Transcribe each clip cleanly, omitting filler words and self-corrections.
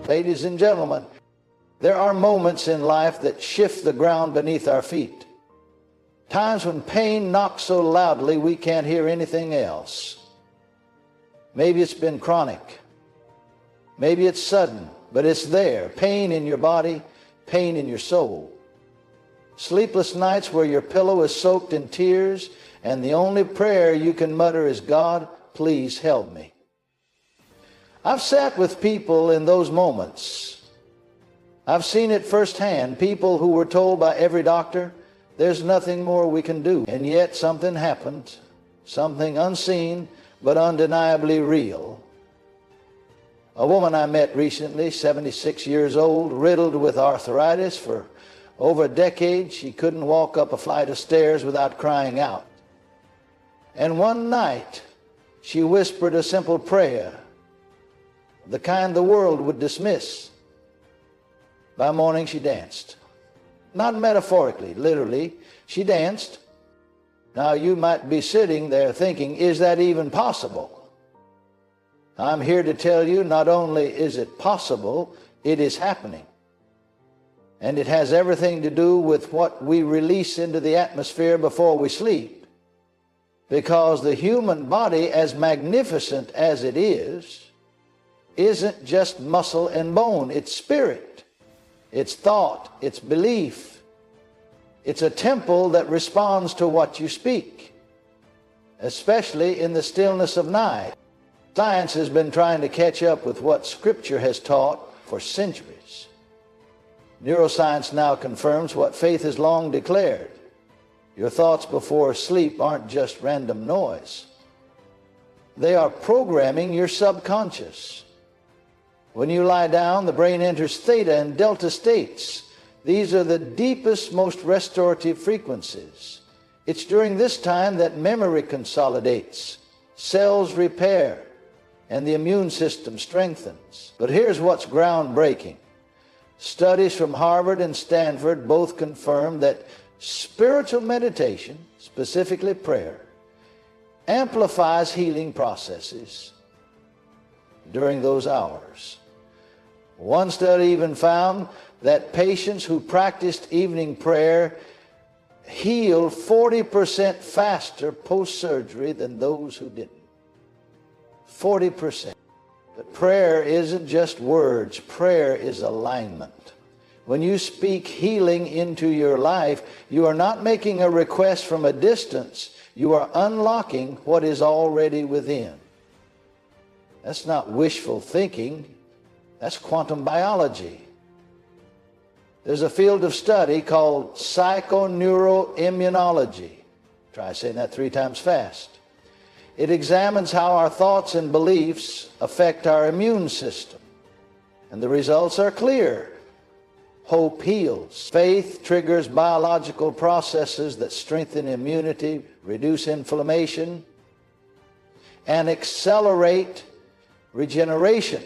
Ladies and gentlemen, there are moments in life that shift the ground beneath our feet. Times when pain knocks so loudly we can't hear anything else. Maybe it's been chronic. Maybe it's sudden, but it's there. Pain in your body, pain in your soul. Sleepless nights where your pillow is soaked in tears and the only prayer you can mutter is, God, please help me. I've sat with people in those moments. I've seen it firsthand, people who were told by every doctor, there's nothing more we can do. And yet something happened, something unseen but undeniably real. A woman I met recently, 76 years old, riddled with arthritis for over a decade. She couldn't walk up a flight of stairs without crying out. And one night, she whispered a simple prayer, the kind the world would dismiss. By morning, she danced. Not metaphorically, literally, she danced. Now, you might be sitting there thinking, is that even possible? I'm here to tell you, not only is it possible, it is happening. And it has everything to do with what we release into the atmosphere before we sleep. Because the human body, as magnificent as it is, isn't just muscle and bone, it's spirit, it's thought, it's belief. It's a temple that responds to what you speak, especially in the stillness of night. Science has been trying to catch up with what Scripture has taught for centuries. Neuroscience now confirms what faith has long declared. Your thoughts before sleep aren't just random noise. They are programming your subconscious. When you lie down, the brain enters theta and delta states. These are the deepest, most restorative frequencies. It's during this time that memory consolidates, cells repair, and the immune system strengthens. But here's what's groundbreaking. Studies from Harvard and Stanford both confirm that spiritual meditation, specifically prayer, amplifies healing processes during those hours. One study even found that patients who practiced evening prayer healed 40% faster post-surgery than those who didn't. 40%. But prayer isn't just words. Prayer is alignment. When you speak healing into your life, you are not making a request from a distance. You are unlocking what is already within. That's not wishful thinking. That's quantum biology. There's a field of study called psychoneuroimmunology. Try saying that 3 times fast. It examines how our thoughts and beliefs affect our immune system. And the results are clear. Hope heals. Faith triggers biological processes that strengthen immunity, reduce inflammation, and accelerate regeneration.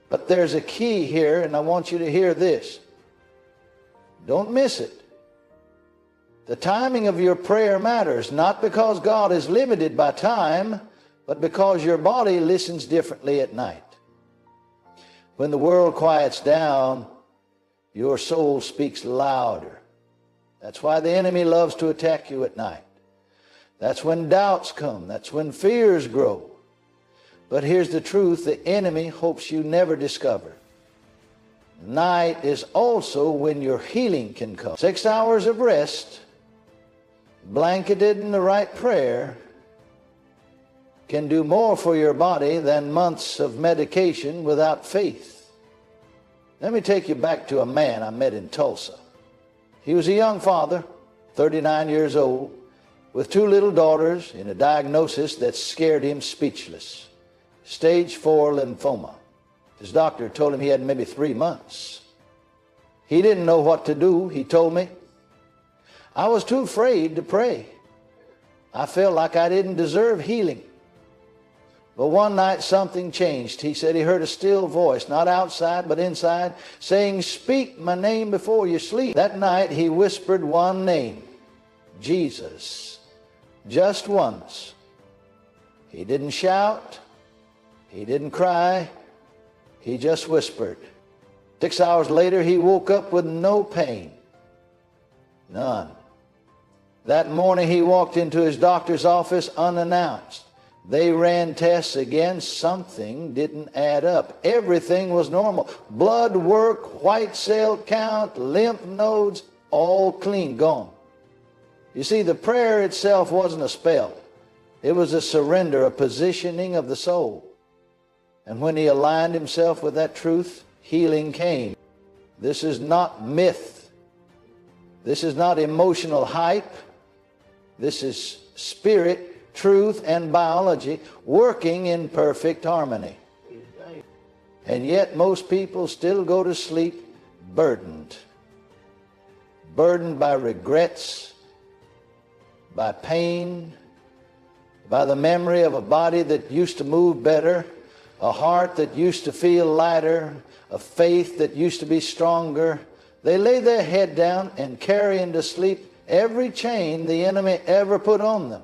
But there's a key here, and I want you to hear this. Don't miss it. The timing of your prayer matters, not because God is limited by time, but because your body listens differently at night. When the world quiets down, your soul speaks louder. That's why the enemy loves to attack you at night. That's when doubts come. That's when fears grow. But here's the truth the enemy hopes you never discover. Night is also when your healing can come. 6 hours of rest, blanketed in the right prayer, can do more for your body than months of medication without faith. Let me take you back to a man I met in Tulsa. He was a young father, 39 years old, with 2 little daughters and a diagnosis that scared him speechless. Stage 4 lymphoma. His doctor told him he had maybe 3 months. He didn't know what to do, he told me. I was too afraid to pray. I felt like I didn't deserve healing. But one night something changed. He said he heard a still voice, not outside but inside, saying, "Speak my name before you sleep." That night he whispered one name, Jesus, just once. He didn't shout. He didn't cry. He just whispered. 6 hours later, he woke up with no pain. None. That morning, he walked into his doctor's office unannounced. They ran tests again. Something didn't add up. Everything was normal. Blood work, white cell count, lymph nodes, all clean, gone. You see, the prayer itself wasn't a spell. It was a surrender, a positioning of the soul. And when he aligned himself with that truth, healing came. This is not myth. This is not emotional hype. This is spirit, truth, and biology working in perfect harmony. And yet most people still go to sleep burdened. Burdened by regrets, by pain, by the memory of a body that used to move better, a heart that used to feel lighter, a faith that used to be stronger. They lay their head down and carry into sleep every chain the enemy ever put on them.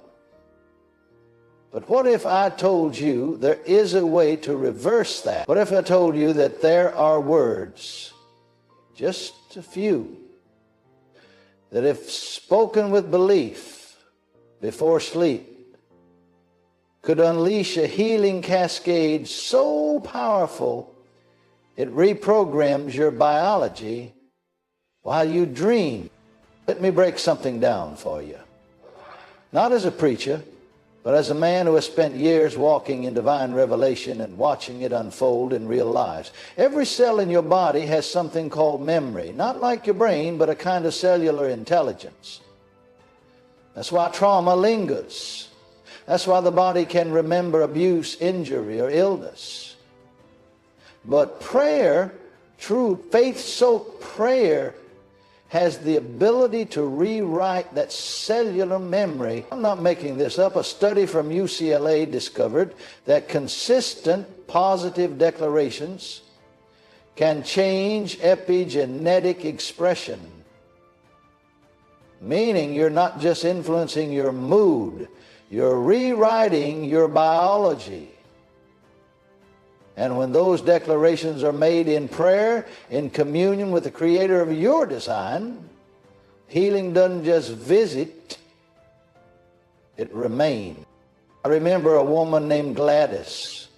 But what if I told you there is a way to reverse that? What if I told you that there are words, just a few, that if spoken with belief before sleep, could unleash a healing cascade so powerful it reprograms your biology while you dream. Let me break something down for you. Not as a preacher, but as a man who has spent years walking in divine revelation and watching it unfold in real lives. Every cell in your body has something called memory, not like your brain, but a kind of cellular intelligence. That's why trauma lingers. That's why the body can remember abuse, injury, or illness. But prayer, true faith-soaked prayer, has the ability to rewrite that cellular memory. I'm not making this up. A study from UCLA discovered that consistent positive declarations can change epigenetic expression. Meaning you're not just influencing your mood, you're rewriting your biology. And when those declarations are made in prayer, in communion with the Creator of your design, healing doesn't just visit, it remains. I remember a woman named Gladys,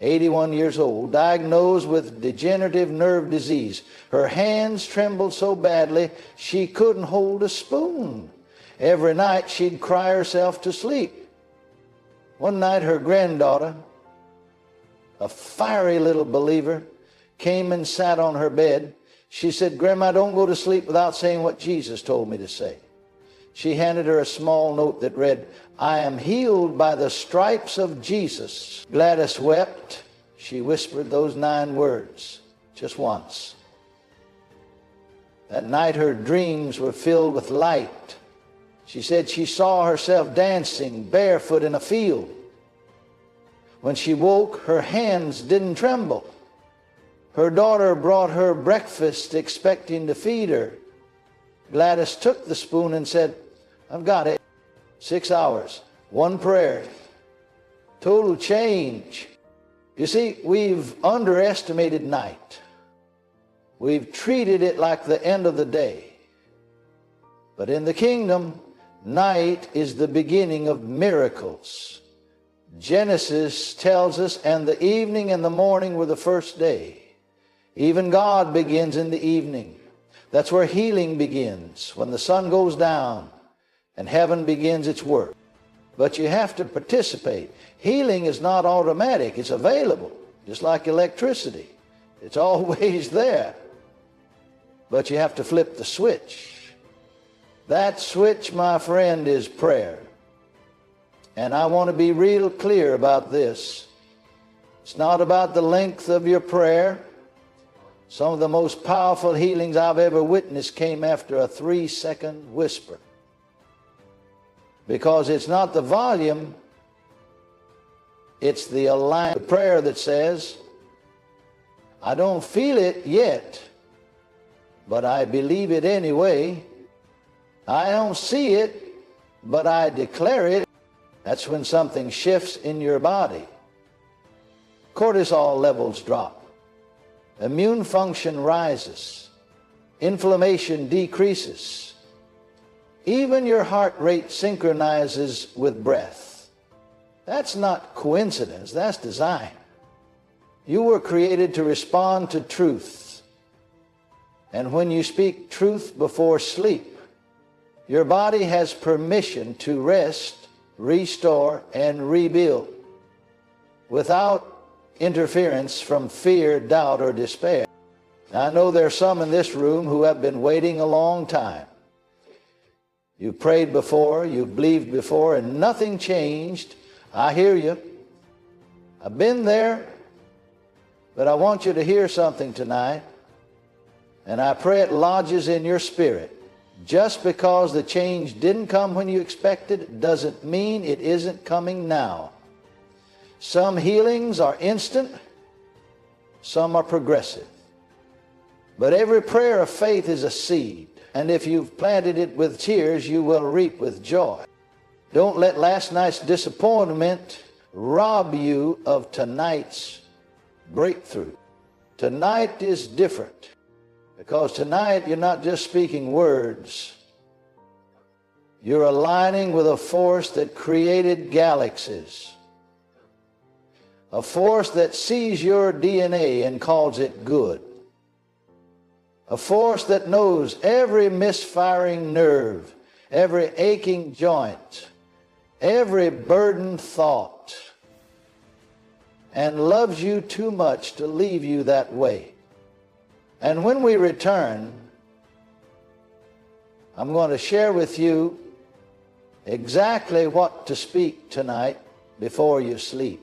81 years old, diagnosed with degenerative nerve disease. Her hands trembled so badly she couldn't hold a spoon. Every night she'd cry herself to sleep. One night her granddaughter, a fiery little believer, came and sat on her bed. She said, "Grandma, don't go to sleep without saying what Jesus told me to say." She handed her a small note that read, "I am healed by the stripes of Jesus." Gladys wept. She whispered those 9 words just once. That night her dreams were filled with light. She said she saw herself dancing barefoot in a field. When she woke, her hands didn't tremble. Her daughter brought her breakfast expecting to feed her. Gladys took the spoon and said, "I've got it." 6 hours, 1 prayer, total change. You see, we've underestimated night. We've treated it like the end of the day. But in the kingdom, night is the beginning of miracles. Genesis tells us, and the evening and the morning were the first day. Even God begins in the evening. That's where healing begins, when the sun goes down and heaven begins its work. But you have to participate. Healing is not automatic. It's available, just like electricity. It's always there. But you have to flip the switch. That switch, my friend, is prayer. And I want to be real clear about this. It's not about the length of your prayer. Some of the most powerful healings I've ever witnessed came after a 3-second whisper. Because it's not the volume, it's the alignment. The prayer that says, "I don't feel it yet, but I believe it anyway. I don't see it, but I declare it." That's when something shifts in your body. Cortisol levels drop. Immune function rises. Inflammation decreases. Even your heart rate synchronizes with breath. That's not coincidence, that's design. You were created to respond to truth. And when you speak truth before sleep, your body has permission to rest, restore, and rebuild without interference from fear, doubt, or despair. I know there are some in this room who have been waiting a long time. You prayed before, you believed before, and nothing changed. I hear you. I've been there, but I want you to hear something tonight, and I pray it lodges in your spirit. Just because the change didn't come when you expected doesn't mean it isn't coming now. Some healings are instant, some are progressive. But every prayer of faith is a seed, and if you've planted it with tears, you will reap with joy. Don't let last night's disappointment rob you of tonight's breakthrough. Tonight is different, because tonight you're not just speaking words. You're aligning with a force that created galaxies. A force that sees your DNA and calls it good. A force that knows every misfiring nerve, every aching joint, every burdened thought, and loves you too much to leave you that way. And when we return, I'm going to share with you exactly what to speak tonight before you sleep.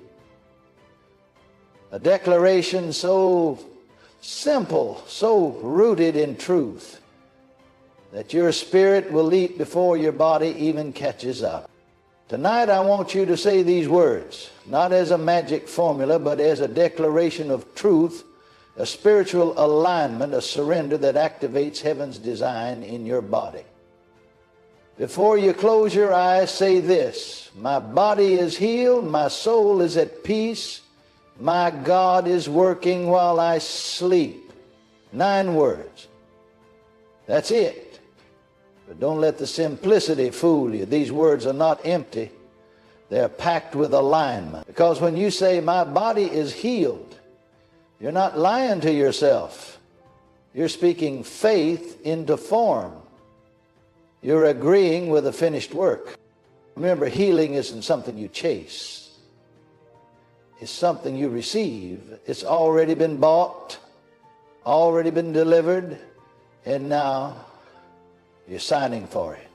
A declaration so simple, so rooted in truth, that your spirit will leap before your body even catches up. Tonight I want you to say these words, not as a magic formula, but as a declaration of truth, a spiritual alignment, a surrender that activates heaven's design in your body. Before you close your eyes, say this: my body is healed, my soul is at peace, my God is working while I sleep. 9 words. That's it. But don't let the simplicity fool you. These words are not empty. They're packed with alignment. Because when you say, my body is healed, you're not lying to yourself. You're speaking faith into form. You're agreeing with the finished work. Remember, healing isn't something you chase. It's something you receive. It's already been bought, already been delivered, and now you're signing for it.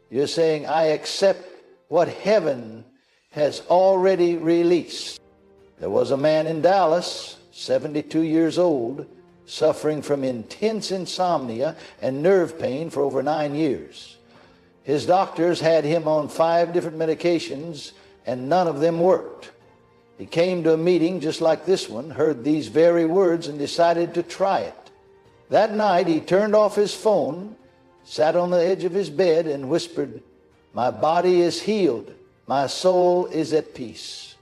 You're saying, I accept what heaven has already released. There was a man in Dallas, 72 years old, suffering from intense insomnia and nerve pain for over 9 years. His doctors had him on 5 different medications, and none of them worked. He came to a meeting just like this one, heard these very words, and decided to try it. That night he turned off his phone, sat on the edge of his bed, and whispered, my body is healed, my soul is at peace.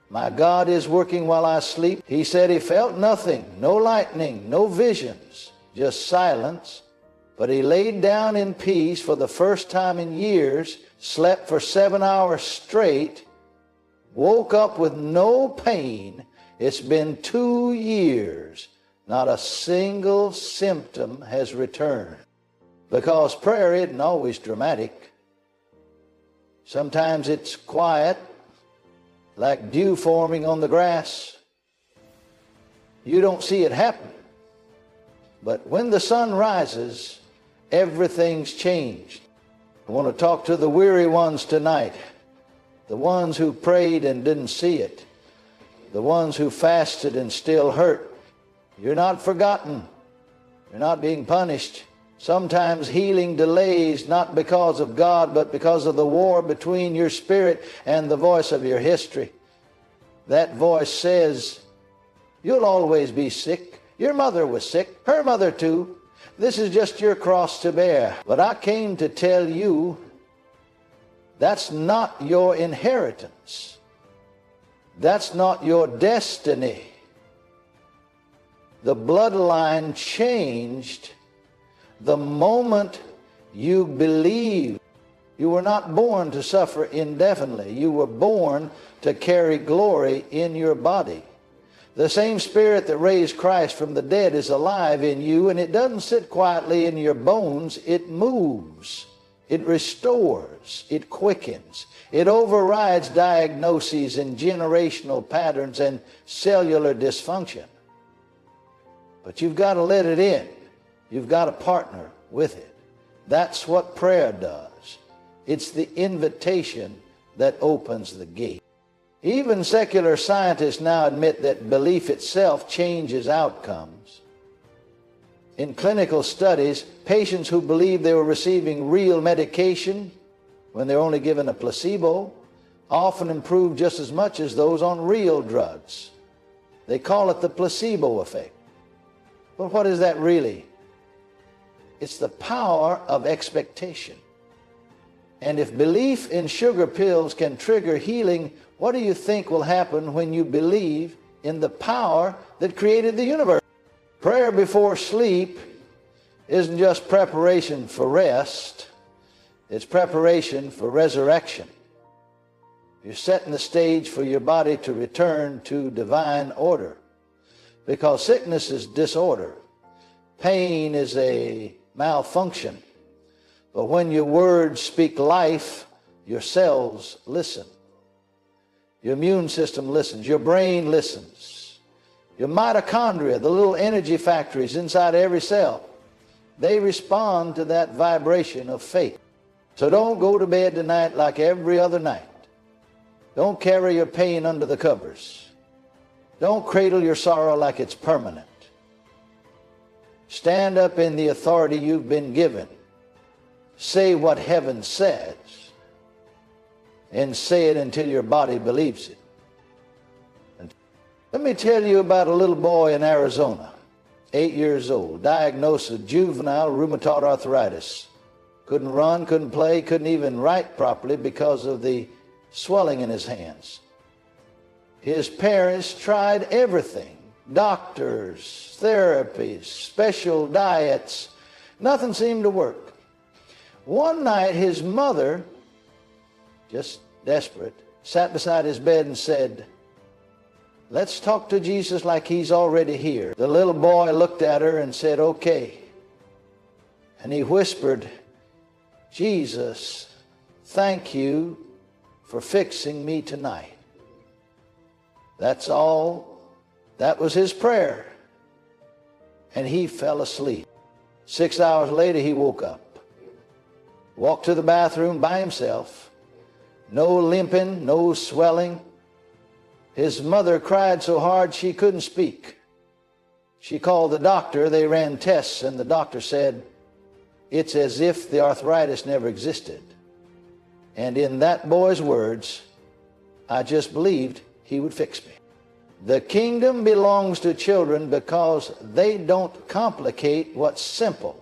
My God is working while I sleep. He said he felt nothing, no lightning, no visions, just silence. But he laid down in peace for the first time in years, slept for 7 hours straight, woke up with no pain. It's been 2 years. Not a single symptom has returned. Because prayer isn't always dramatic. Sometimes it's quiet, like dew forming on the grass. You don't see it happen. But when the sun rises, everything's changed. I want to talk to the weary ones tonight. The ones who prayed and didn't see it. The ones who fasted and still hurt. You're not forgotten. You're not being punished. Sometimes healing delays not because of God, but because of the war between your spirit and the voice of your history. That voice says, you'll always be sick. Your mother was sick. Her mother too. This is just your cross to bear. But I came to tell you, that's not your inheritance. That's not your destiny. The bloodline changed the moment you believed. You were not born to suffer indefinitely. You were born to carry glory in your body. The same Spirit that raised Christ from the dead is alive in you, and it doesn't sit quietly in your bones. It moves. It restores. It quickens. It overrides diagnoses and generational patterns and cellular dysfunction. But you've got to let it in. You've got to partner with it. That's what prayer does. It's the invitation that opens the gate. Even secular scientists now admit that belief itself changes outcomes. In clinical studies, patients who believed they were receiving real medication when they're only given a placebo often improve just as much as those on real drugs. They call it the placebo effect. But what is that really? It's the power of expectation. And if belief in sugar pills can trigger healing, what do you think will happen when you believe in the power that created the universe? Prayer before sleep isn't just preparation for rest. It's preparation for resurrection. You're setting the stage for your body to return to divine order. Because sickness is disorder. Pain is a malfunction. But when your words speak life, your cells listen. Your immune system listens. Your brain listens. Your mitochondria, the little energy factories inside every cell, they respond to that vibration of faith. So don't go to bed tonight like every other night. Don't carry your pain under the covers. Don't cradle your sorrow like it's permanent. Stand up in the authority you've been given. Say what heaven says, and say it until your body believes it. And let me tell you about a little boy in Arizona, 8 years old, diagnosed with juvenile rheumatoid arthritis. Couldn't run, couldn't play, couldn't even write properly because of the swelling in his hands. His parents tried everything, doctors, therapies, special diets. Nothing seemed to work. One night his mother, just desperate, sat beside his bed and said, "Let's talk to Jesus like he's already here." The little boy looked at her and said, "Okay." And he whispered, "Jesus, thank you for fixing me tonight." That's all. That was his prayer. And he fell asleep. 6 hours later, he woke up. Walked to the bathroom by himself. No limping, no swelling. His mother cried so hard she couldn't speak. She called the doctor. They ran tests, and the doctor said, "It's as if the arthritis never existed." And in that boy's words, I just believed he would fix me. The kingdom belongs to children because they don't complicate what's simple.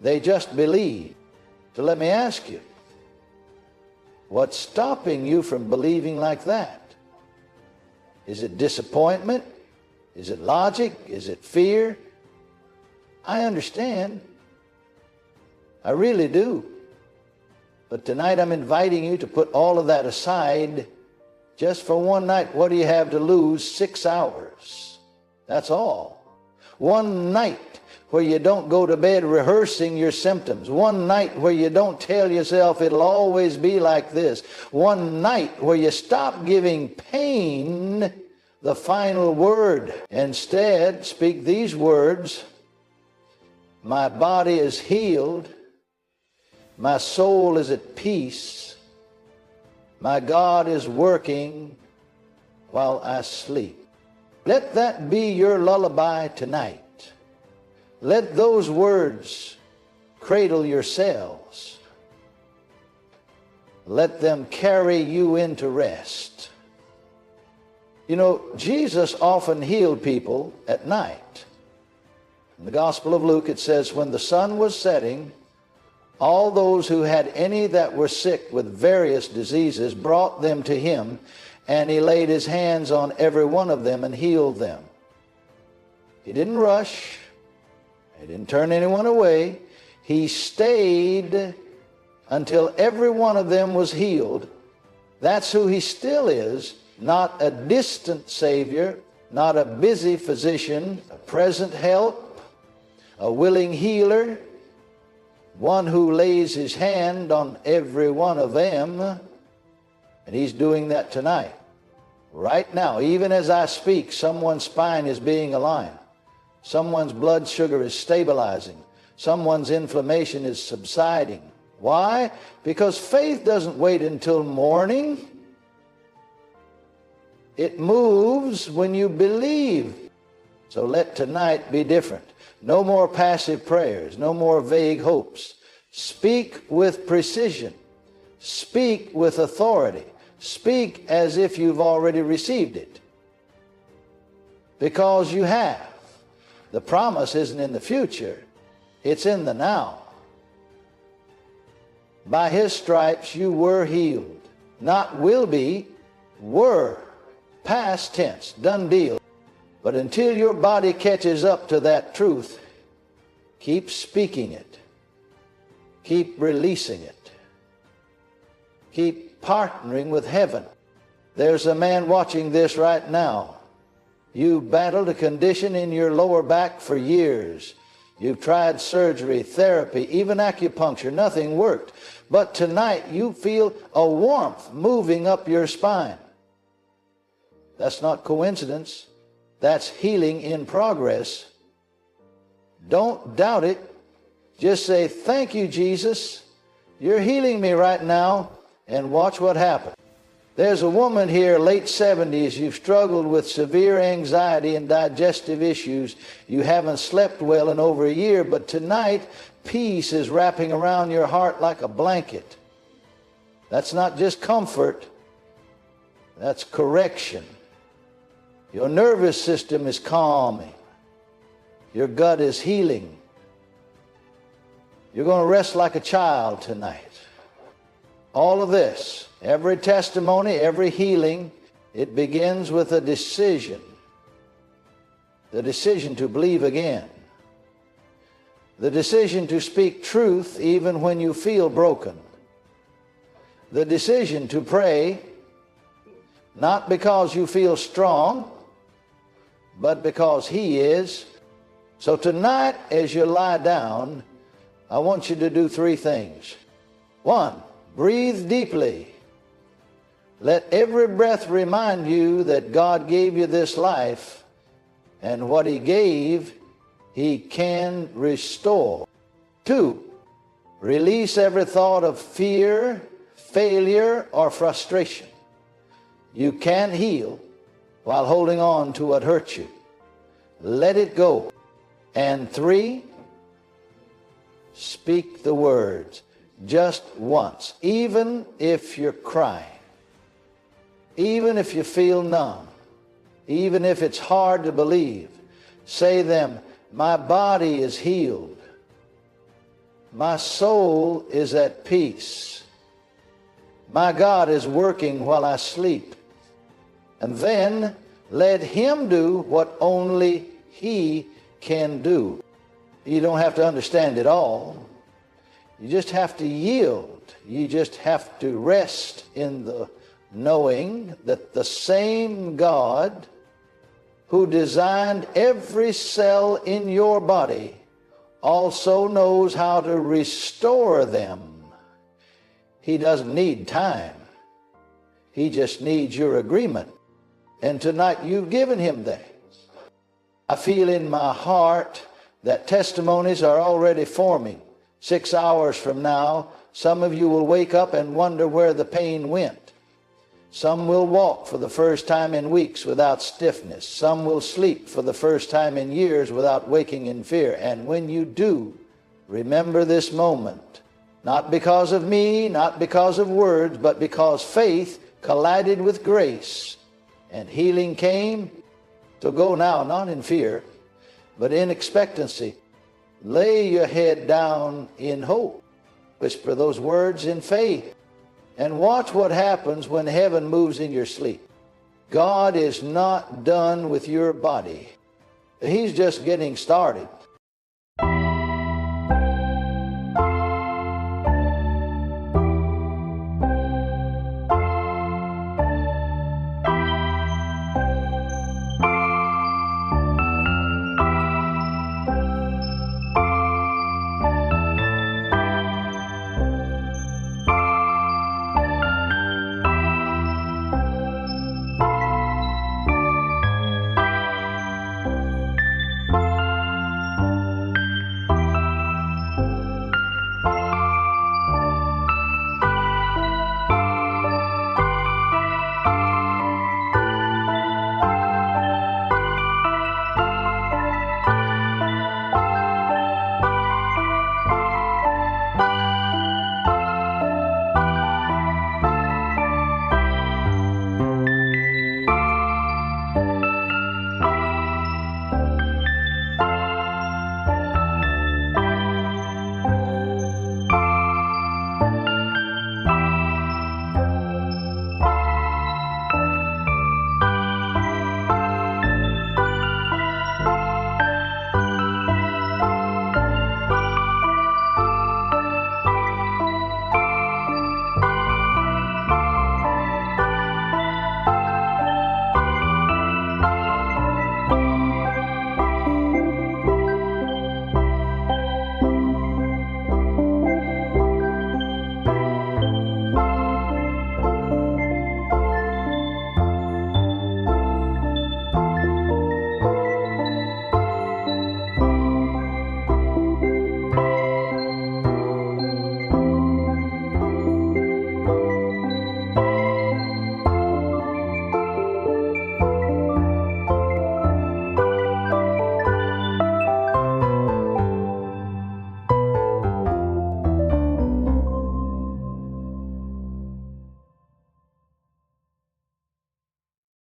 They just believe. So let me ask you, what's stopping you from believing like that? Is it disappointment? Is it logic? Is it fear? I understand. I really do. But tonight I'm inviting you to put all of that aside just for one night. What do you have to lose? 6 hours. That's all. One night where you don't go to bed rehearsing your symptoms. One night where you don't tell yourself it'll always be like this. One night where you stop giving pain the final word. Instead, speak these words: "My body is healed. My soul is at peace. My God is working while I sleep." Let that be your lullaby tonight. Let those words cradle your cells. Let them carry you into rest. You know, Jesus often healed people at night. In the Gospel of Luke, it says, when the sun was setting, all those who had any that were sick with various diseases brought them to him, and he laid his hands on every one of them and healed them. He didn't rush. He didn't turn anyone away. He stayed until every one of them was healed. That's who he still is, not a distant Savior, not a busy physician, a present help, a willing healer, one who lays his hand on every one of them. And he's doing that tonight. Right now, even as I speak, someone's spine is being aligned. Someone's blood sugar is stabilizing. Someone's inflammation is subsiding. Why? Because faith doesn't wait until morning. It moves when you believe. So let tonight be different. No more passive prayers. No more vague hopes. Speak with precision. Speak with authority. Speak as if you've already received it. Because you have. The promise isn't in the future. It's in the now. By his stripes you were healed. Not will be, were. Past tense, done deal. But until your body catches up to that truth, keep speaking it. Keep releasing it. Keep partnering with heaven. There's a man watching this right now. You battled a condition in your lower back for years. You've tried surgery, therapy, even acupuncture. Nothing worked. But tonight you feel a warmth moving up your spine. That's not coincidence. That's healing in progress. Don't doubt it. Just say, thank you, Jesus. You're healing me right now, and watch what happens. There's a woman here, late 70s. You've struggled with severe anxiety and digestive issues. You haven't slept well in over a year, but tonight, peace is wrapping around your heart like a blanket. That's not just comfort. That's correction. Your nervous system is calming. Your gut is healing. You're going to rest like a child tonight. All of this, every testimony, every healing, it begins with a decision. The decision to believe again. The decision to speak truth even when you feel broken. The decision to pray, not because you feel strong, but because he is. So tonight, as you lie down, I want you to do three things. One, breathe deeply. Let every breath remind you that God gave you this life, and what he gave, he can restore. Two, release every thought of fear, failure, or frustration. You can't heal while holding on to what hurt you. Let it go. And three, speak the words just once, even if you're crying, even if you feel numb, even if it's hard to believe. Say them, my body is healed. My soul is at peace. My God is working while I sleep. And then let him do what only he can do. You don't have to understand it all. You just have to yield. You just have to rest in the knowing that the same God who designed every cell in your body also knows how to restore them. He doesn't need time. He just needs your agreement. And tonight you've given him that. I feel in my heart that testimonies are already forming. 6 hours from now, some of you will wake up and wonder where the pain went. Some will walk for the first time in weeks without stiffness. Some will sleep for the first time in years without waking in fear. And when you do, remember this moment. Not because of me, not because of words, but because faith collided with grace. And healing came. So go now, not in fear, but in expectancy. Lay your head down in hope. Whisper those words in faith. And watch what happens when heaven moves in your sleep. God is not done with your body. He's just getting started.